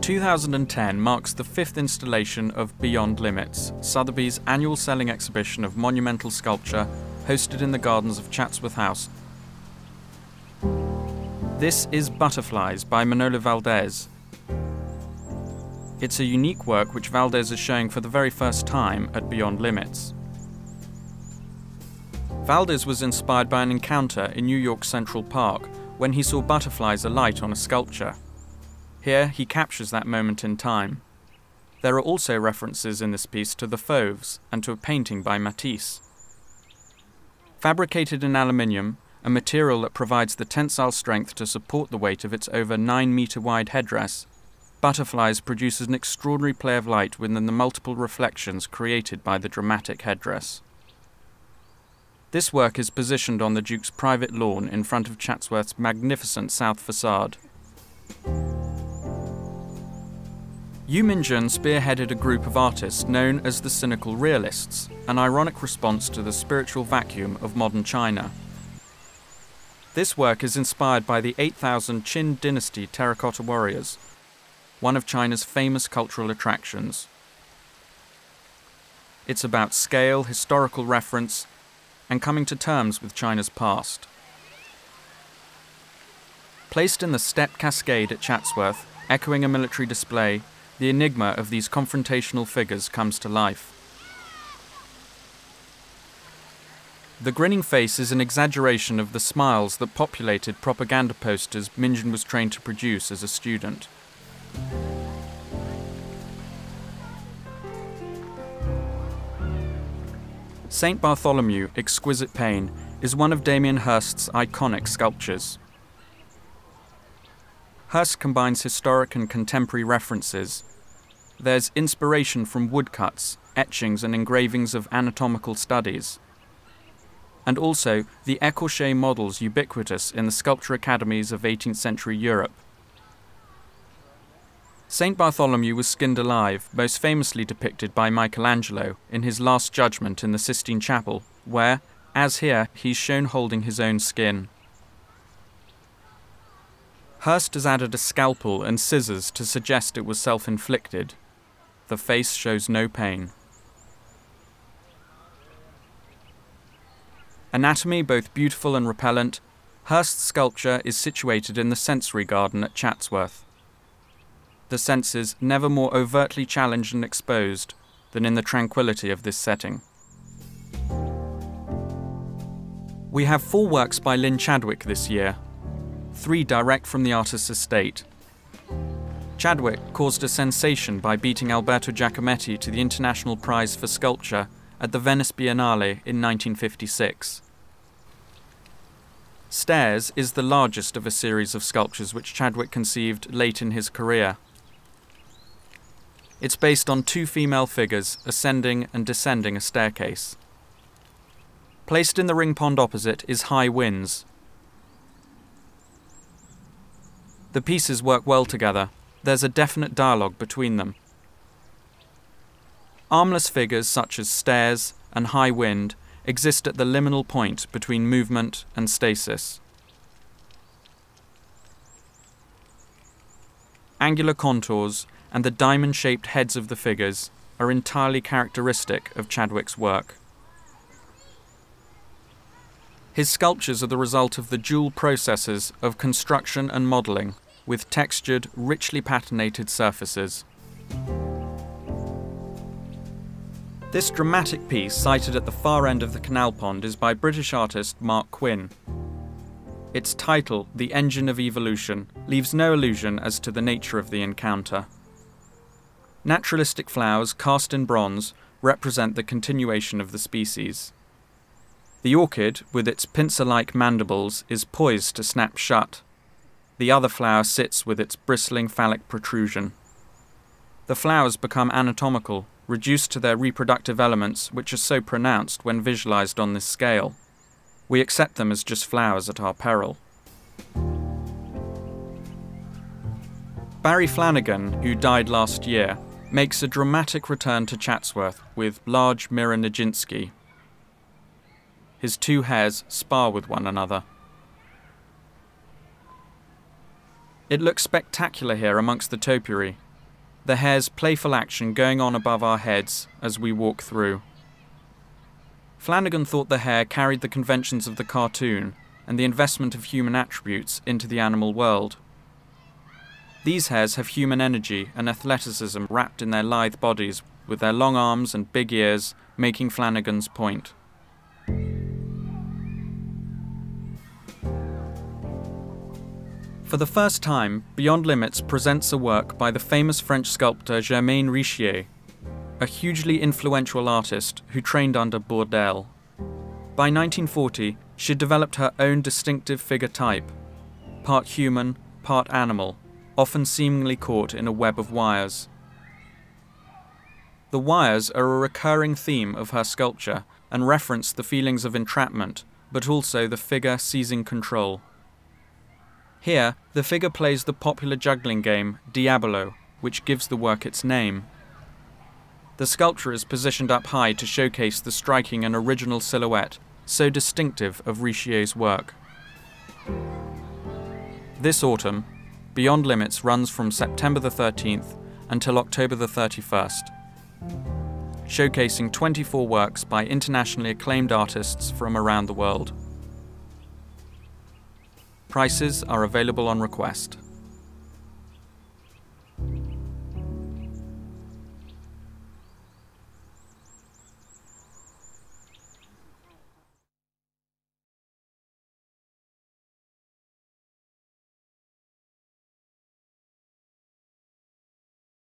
2010 marks the 5th installation of Beyond Limits, Sotheby's annual selling exhibition of monumental sculpture hosted in the gardens of Chatsworth House. This is Butterflies by Manolo Valdez. It's a unique work which Valdez is showing for the very first time at Beyond Limits. Valdez was inspired by an encounter in New York Central Park when he saw butterflies alight on a sculpture. Here he captures that moment in time. There are also references in this piece to the Fauves and to a painting by Matisse. Fabricated in aluminium, a material that provides the tensile strength to support the weight of its over 9-meter wide headdress, Butterflies produces an extraordinary play of light within the multiple reflections created by the dramatic headdress. This work is positioned on the Duke's private lawn in front of Chatsworth's magnificent south facade. Yu Minjun spearheaded a group of artists known as the Cynical Realists, an ironic response to the spiritual vacuum of modern China. This work is inspired by the 8000 Qin dynasty Terracotta Warriors, one of China's famous cultural attractions. It's about scale, historical reference, and coming to terms with China's past. Placed in the steppe cascade at Chatsworth, echoing a military display, the enigma of these confrontational figures comes to life. The grinning face is an exaggeration of the smiles that populated propaganda posters Minjun was trained to produce as a student. Saint Bartholomew, Exquisite Pain, is one of Damien Hirst's iconic sculptures. Hirst combines historic and contemporary references. There's inspiration from woodcuts, etchings and engravings of anatomical studies. And also the écorché models ubiquitous in the sculpture academies of 18th century Europe. Saint Bartholomew was skinned alive, most famously depicted by Michelangelo in his Last Judgment in the Sistine Chapel, where, as here, he's shown holding his own skin. Hirst has added a scalpel and scissors to suggest it was self-inflicted. The face shows no pain. Anatomy both beautiful and repellent, Hirst's sculpture is situated in the sensory garden at Chatsworth. The senses never more overtly challenged and exposed than in the tranquility of this setting. We have 4 works by Lynn Chadwick this year, 3 direct from the artist's estate. Chadwick caused a sensation by beating Alberto Giacometti to the International Prize for Sculpture at the Venice Biennale in 1956. Stairs is the largest of a series of sculptures which Chadwick conceived late in his career. It's based on 2 female figures ascending and descending a staircase. Placed in the ring pond opposite is High Winds. The pieces work well together. There's a definite dialogue between them. Armless figures such as Stairs and High Wind exist at the liminal point between movement and stasis. Angular contours and the diamond-shaped heads of the figures are entirely characteristic of Chadwick's work. His sculptures are the result of the dual processes of construction and modelling, with textured, richly patinated surfaces. This dramatic piece, sited at the far end of the canal pond, is by British artist Mark Quinn. Its title, The Engine of Evolution, leaves no illusion as to the nature of the encounter. Naturalistic flowers cast in bronze represent the continuation of the species. The orchid, with its pincer-like mandibles, is poised to snap shut. The other flower sits with its bristling phallic protrusion. The flowers become anatomical, reduced to their reproductive elements, which are so pronounced when visualized on this scale. We accept them as just flowers at our peril. Barry Flanagan, who died last year, makes a dramatic return to Chatsworth with large mirror Nijinsky. His 2 hares spar with one another. It looks spectacular here amongst the topiary, the hare's playful action going on above our heads as we walk through. Flanagan thought the hare carried the conventions of the cartoon and the investment of human attributes into the animal world. These hares have human energy and athleticism wrapped in their lithe bodies, with their long arms and big ears making Flanagan's point. For the first time, Beyond Limits presents a work by the famous French sculptor Germaine Richier, a hugely influential artist who trained under Bourdelle. By 1940, she developed her own distinctive figure type, part human, part animal, often seemingly caught in a web of wires. The wires are a recurring theme of her sculpture and reference the feelings of entrapment, but also the figure seizing control. Here, the figure plays the popular juggling game Diabolo, which gives the work its name. The sculpture is positioned up high to showcase the striking and original silhouette, so distinctive of Richier's work. This autumn, Beyond Limits runs from September the 13th until October the 31st, showcasing 24 works by internationally acclaimed artists from around the world. Prices are available on request.